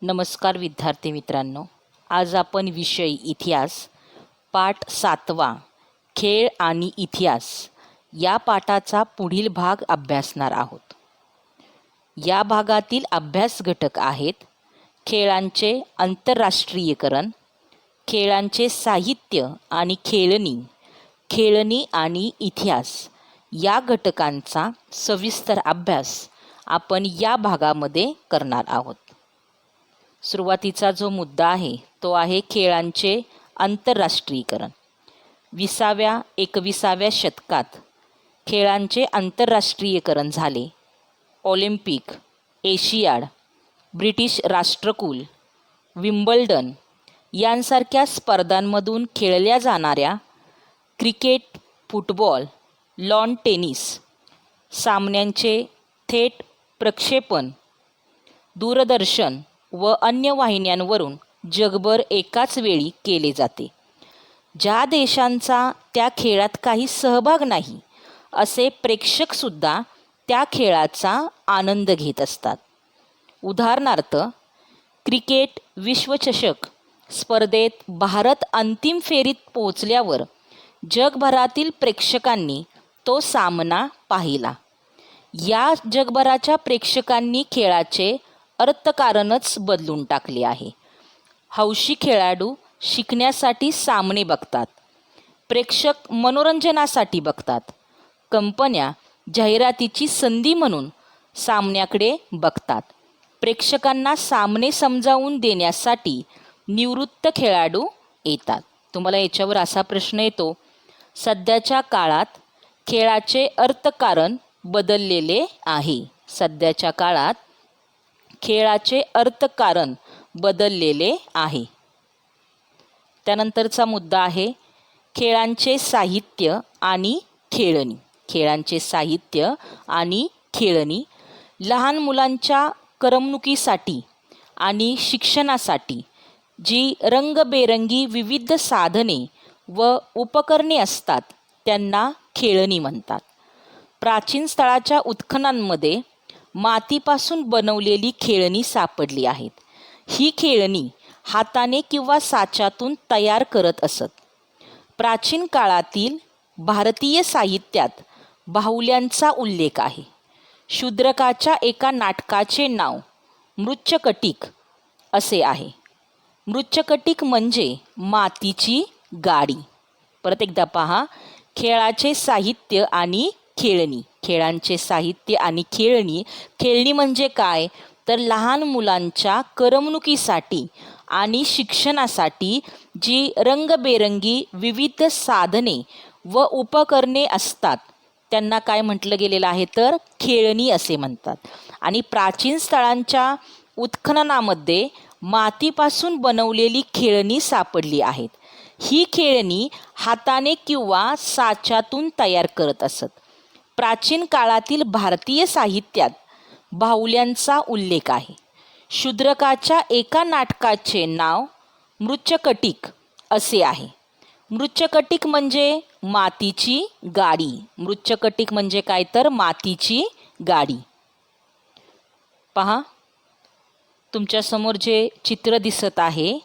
नमस्कार विद्यार्थी मित्रांनो, आज आपण विषय इतिहास पाठ 7वा खेळ आणि इतिहास या पाठाचा पुढील भाग अभ्यासणार आहोत. या भागातील अभ्यास घटक आहेत खेळांचे आंतरराष्ट्रीयकरण, खेळांचे साहित्य आणि खेळणी, खेळणी आणि इतिहास या घटकांचा सविस्तर अभ्यास आपण या भागामध्ये करणार आहोत. सुरुवातीचा जो मुद्दा आहे तो आहे खेळांचे आंतरराष्ट्रीयकरण. 20व्या-21व्या शतकात खेळांचे आंतरराष्ट्रीयकरण झाले. ऑलिम्पिक, एशियाड, ब्रिटिश राष्ट्रकुल, विम्बल्डन यांसारख्या स्पर्धांमधून खेळल्या जाणाऱ्या क्रिकेट, फुटबॉल, लॉन टेनिस सामन्यांचे थेट प्रक्षेपण दूरदर्शन व अन्य वाहिन्यांवरून जगभर एकाच वेळी केले जाते. ज्या देशांचा त्या खेळात काही सहभाग नाही असे प्रेक्षकसुद्धा त्या खेळाचा आनंद घेत असतात. उदाहरणार्थ, क्रिकेट विश्वचषक स्पर्धेत भारत अंतिम फेरीत पोहोचल्यावर जगभरातील प्रेक्षकांनी तो सामना पाहिला. या जगभराच्या प्रेक्षकांनी खेळाचे अर्थकारणच बदलून टाकले आहे. हौशी खेळाडू शिकण्यासाठी सामने बघतात, प्रेक्षक मनोरंजनासाठी बघतात, कंपन्या जाहिरातीची संधी म्हणून सामन्याकडे बघतात, प्रेक्षकांना सामने समजावून देण्यासाठी निवृत्त खेळाडू येतात. तुम्हाला याच्यावर असा प्रश्न येतो, सध्याच्या काळात खेळाचे अर्थकारण बदललेले आहे. सध्याच्या काळात खेळाचे अर्थकारण बदललेले आहे. त्यानंतरचा मुद्दा आहे खेळांचे साहित्य आणि खेळणी. खेळांचे साहित्य आणि खेळणी लहान मुलांच्या करमणुकीसाठी आणि शिक्षणासाठी जी रंगबेरंगी विविध साधने व उपकरणे असतात त्यांना खेळणी म्हणतात. प्राचीन स्थळाच्या उत्खननांमध्ये मातीपासून बनवलेली खेळणी सापडली आहेत. ही खेळणी हाताने किंवा साच्यातून तयार करत असत. प्राचीन काळातील भारतीय साहित्यात बाहुल्यांचा उल्लेख आहे. शूद्रकाच्या एका नाटकाचे नाव मृच्छकटिक असे आहे. मृच्छकटिक म्हणजे मातीची गाडी. परत एकदा पहा, खेळाचे साहित्य आणि खेळणी. खेळांचे साहित्य आणि खेळणी. खेळणी म्हणजे काय, तर लहान मुलांच्या करमणुकीसाठी आणि शिक्षणासाठी जी रंगबेरंगी विविध साधने व उपकरणे असतात त्यांना काय म्हटलं गेलेलं आहे, तर खेळणी असे म्हणतात. आणि प्राचीन स्थळांच्या उत्खननामध्ये मातीपासून बनवलेली खेळणी सापडली आहेत. ही खेळणी हाताने किंवा साच्यातून तयार करत असत. प्राचीन काळातील भारतीय साहित्यात बाहुल्यांचा उल्लेख आहे. शूद्रकाच्या एका नाटकाचे नाव मृच्छकटिक असे आहे. मृच्छकटिक म्हणजे मातीची गाडी. मृच्छकटिक म्हणजे काय, तर मातीची गाडी. पहा, तुमच्यासमोर जे चित्र दिसत आहे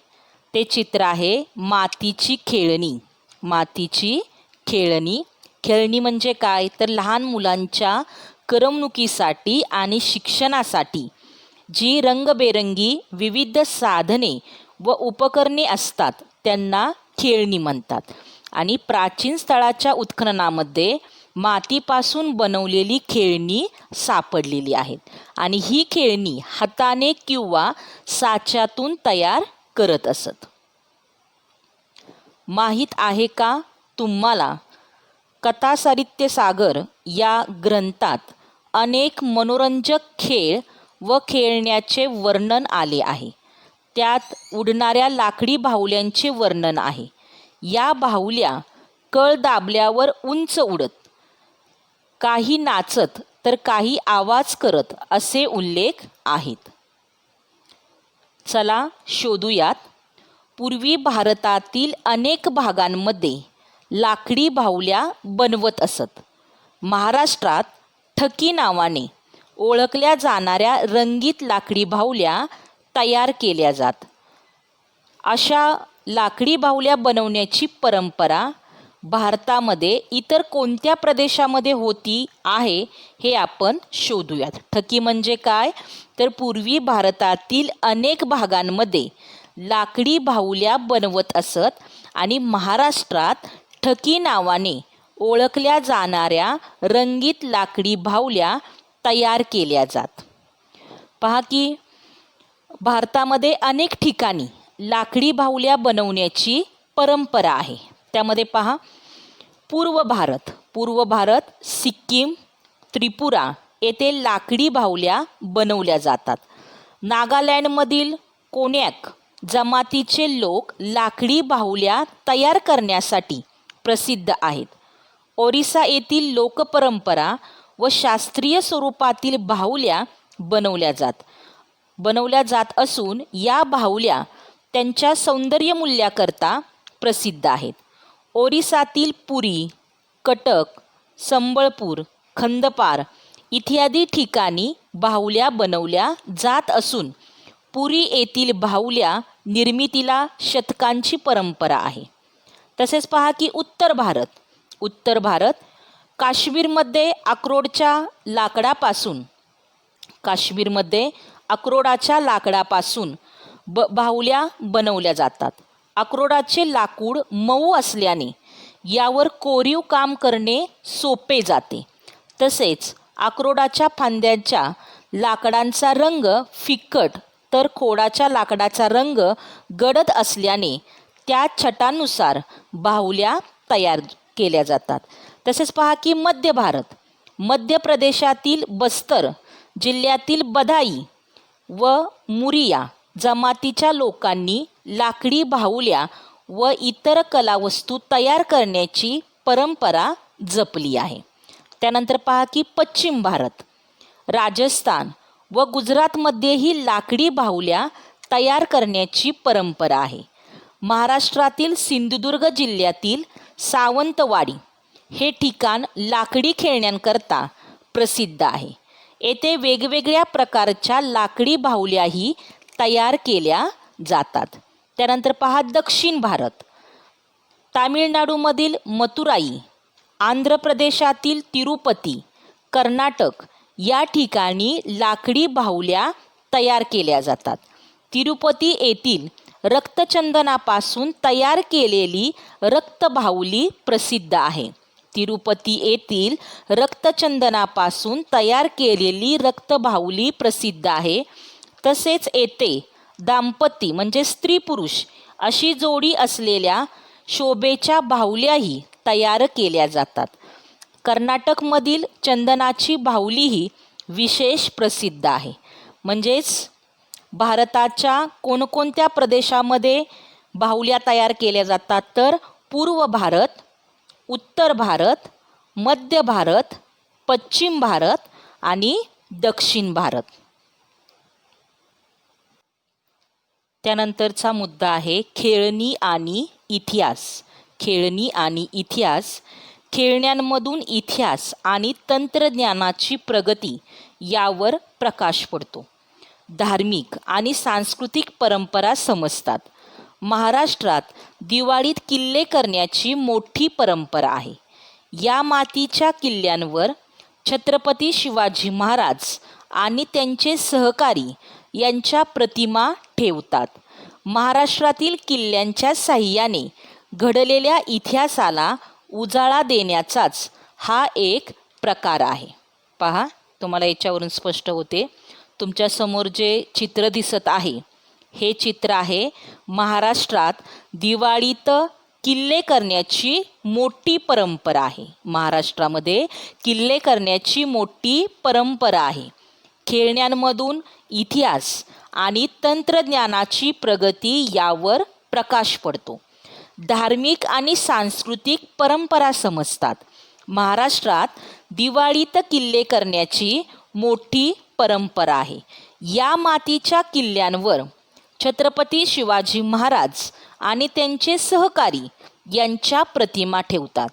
ते चित्र आहे मातीची खेळणी. मातीची खेळणी. खेळणी म्हणजे काय, तर लहान मुलांच्या करमणुकीसाठी आणि शिक्षणासाठी जी रंगबेरंगी विविध साधने व उपकरणे असतात त्यांना खेळणी म्हणतात. आणि प्राचीन स्थळाच्या उत्खननामध्ये मातीपासून बनवलेली खेळणी सापडलेली आहेत. आणि ही खेळणी हाताने किंवा साच्यातून तयार करत असत. माहीत आहे का तुम्हाला, कथासाहित्यसागर या ग्रंथात अनेक मनोरंजक खेळ व खेळण्याचे वर्णन आले आहे. त्यात उडणाऱ्या लाकडी बाहुल्यांचे वर्णन आहे. या बाहुल्या कळ दाबल्यावर उंच उडत, काही नाचत तर काही आवाज करत असे उल्लेख आहेत. चला शोधूयात. पूर्वी भारतातील अनेक भागांमध्ये लाकडी बाहुल्या बनवत असत. महाराष्ट्रात ठकी नावाने ओळखल्या जाणाऱ्या रंगीत लाकडी बाहुल्या तयार केल्या जात. अशा लाकडी बाहुल्या बनवण्याची परंपरा भारतामध्ये इतर कोणत्या प्रदेशामध्ये होती आहे हे आपण शोधूयात. ठकी म्हणजे काय, तर पूर्वी भारतातील अनेक भागांमध्ये लाकडी बाहुल्या बनवत असत आणि महाराष्ट्रात ठकी नावाने ओळखल्या जाणाऱ्या रंगीत लाकडी बाहुल्या तयार केल्या जात. पहा की भारतामध्ये अनेक ठिकाणी लाकडी बाहुल्या बनवण्याची परंपरा आहे. त्यामध्ये पहा, पूर्व भारत सिक्कीम, त्रिपुरा येथे लाकडी बाहुल्या बनवल्या जातात. नागालँडमधील कोन्याक जमातीचे लोक लाकडी बाहुल्या तयार करण्यासाठी प्रसिद्ध आहेत. ओरिसा येथील लोकपरंपरा व शास्त्रीय स्वरूपातील बाहुल्या बनवल्या जात असून या बाहुल्या त्यांच्या सौंदर्यमूल्याकरता प्रसिद्ध आहेत. ओरिसातील पुरी, कटक, संबळपूर, खंदपार इत्यादी ठिकाणी बाहुल्या बनवल्या जात असून पुरी येथील बाहुल्या निर्मितीला शतकांची परंपरा आहे. तसेच पहा की उत्तर भारत काश्मीरमध्ये अक्रोडाच्या लाकडापासून बाहुल्या बनवल्या जातात. अक्रोडाचे लाकूड मऊ असल्याने यावर कोरीव काम करणे सोपे जाते. तसेच अक्रोडाच्या फांद्यांच्या लाकडांचा रंग फिक्कट तर खोडाच्या लाकडाचा रंग गडद असल्याने त्या छटानुसार बाहुल्या तयार केल्या जातात. तसेच पहा की मध्य प्रदेशातील बस्तर जिल्ह्यातील बदाई व मुरिया जमातीच्या लोकांनी लाकडी बाहुल्या व इतर कलावस्तू तयार करण्याची परंपरा जपली आहे. त्यानंतर पहा की पश्चिम भारत, राजस्थान व गुजरातमध्येही लाकडी बाहुल्या तयार करण्याची परंपरा आहे. महाराष्ट्रातील सिंधुदुर्ग जिल्ह्यातील सावंतवाडी हे ठिकाण लाकडी खेळण्यांकरता प्रसिद्ध आहे. येथे वेगवेगळ्या प्रकारच्या लाकडी बाहुल्याही तयार केल्या जातात. त्यानंतर पहा दक्षिण भारत, तामिळनाडूमधील मथुराई, आंध्र प्रदेशातील तिरुपती, कर्नाटक या ठिकाणी लाकडी बाहुल्या तयार केल्या जातात. तिरुपती येथील रक्तचंदनापासून तयार केलेली रक्तबाहुली प्रसिद्ध आहे. तिरुपती येथील रक्तचंदनापासून तयार केलेली रक्तबाहुली प्रसिद्ध आहे. तसेच येथे दाम्पत्य म्हणजे स्त्री पुरुष अशी जोडी असलेल्या शोभेच्या बाहुल्याही तयार केल्या जातात. कर्नाटकमधील चंदनाची बाहुलीही विशेष प्रसिद्ध आहे. म्हणजेच भारताच्या कोणकोणत्या प्रदेशामध्ये बाहुल्या तयार केल्या जातात, तर पूर्व भारत, उत्तर भारत, मध्य भारत, पश्चिम भारत आणि दक्षिण भारत. त्यानंतरचा मुद्दा आहे खेळणी आणि इतिहास. खेळण्यांमधून इतिहास आणि तंत्रज्ञानाची प्रगती यावर प्रकाश पडतो. धार्मिक आणि सांस्कृतिक परंपरा समजतात. महाराष्ट्रात दिवाळीत किल्ले करण्याची मोठी परंपरा आहे. या मातीच्या किल्ल्यांवर छत्रपती शिवाजी महाराज आणि त्यांचे सहकारी यांच्या प्रतिमा ठेवतात. महाराष्ट्रातील किल्ल्यांच्या साहाय्याने घडलेल्या इतिहासाला उजाळा देण्याचाच हा एक प्रकार आहे. पहा, तुम्हाला याच्यावरून स्पष्ट होते. तुमच्यासमोर जे चित्र दिसत आहे हे चित्र आहे महाराष्ट्रात दिवाळीत किल्ले करण्याची मोठी परंपरा आहे. महाराष्ट्रामध्ये किल्ले करण्याची मोठी परंपरा आहे. खेळण्यांमधून इतिहास आणि तंत्रज्ञानाची प्रगती यावर प्रकाश पडतो. धार्मिक आणि सांस्कृतिक परंपरा समजतात. महाराष्ट्रात दिवाळीत किल्ले करण्याची मोठी परंपरा आहे. या मातीच्या किल्ल्यांवर छत्रपती शिवाजी महाराज आणि त्यांचे सहकारी यांच्या प्रतिमा ठेवतात.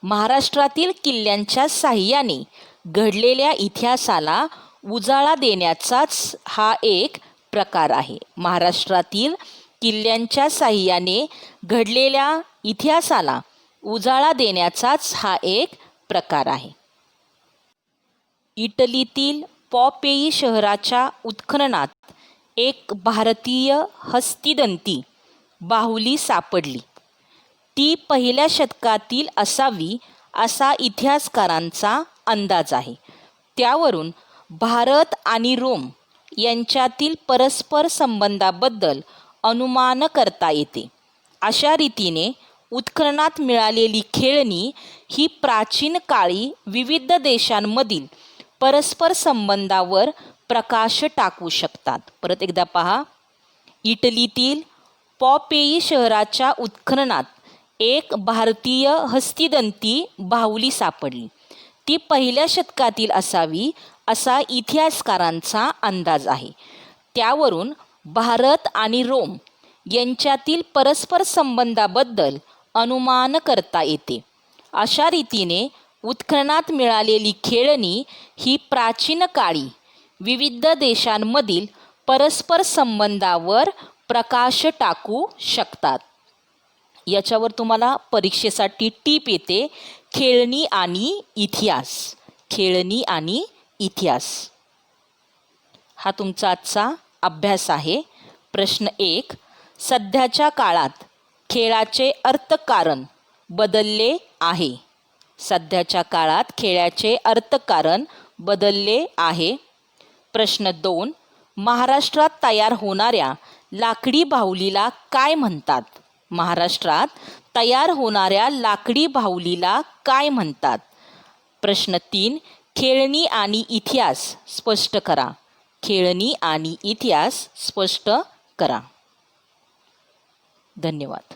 महाराष्ट्रातील किल्ल्यांच्या साहाय्याने घडलेल्या इतिहासाला उजाळा देण्याचाच हा एक प्रकार आहे. महाराष्ट्रातील किल्ल्यांच्या साहाय्याने घडलेल्या इतिहासाला उजाळा देण्याचाच हा एक प्रकार आहे. इटलीतील पॉपेई शहराच्या उत्खननात एक भारतीय हस्तिदंती बाहुली सापडली. ती पहिल्या शतकातील असावी असा इतिहासकारांचा अंदाज आहे. त्यावरून भारत आणि रोम यांच्यातील परस्पर संबंधाबद्दल अनुमान करता येते. अशा रीतीने उत्खननात मिळालेली खेळणी ही प्राचीन काळी विविध देशांमधील परस्पर संबंधावर प्रकाश टाकू शकतात. परत एकदा पहा. इटलीतील पॉपेई शहराच्या उत्खननात एक भारतीय हस्तिदंती बाहुली सापडली. ती पहिल्या शतकातील असावी असा इतिहासकारांचा अंदाज आहे. त्यावरून भारत आणि रोम यांच्यातील परस्पर संबंधाबद्दल अनुमान करता येते. अशा रीतीने उत्खननात मिळालेली खेळणी ही प्राचीन काळी विविध देशांमधील परस्पर संबंधावर प्रकाश टाकू शकतात. याच्यावर तुम्हाला परीक्षेसाठी टीप येते, खेळणी आणि इतिहास. खेळणी आणि इतिहास हा तुमचा आजचा अभ्यास आहे. प्रश्न 1. सध्याच्या काळात खेळाचे अर्थकारण बदलले आहे. सध्याच्या काळात खेळाचे अर्थकारण बदलले आहे. प्रश्न 2. महाराष्ट्रात तयार होणाऱ्या लाकडी बाहुलीला काय म्हणतात? महाराष्ट्रात तयार होणाऱ्या लाकडी बाहुलीला काय म्हणतात? प्रश्न 3. खेळणी आणि इतिहास स्पष्ट करा. खेळणी आणि इतिहास स्पष्ट करा. धन्यवाद.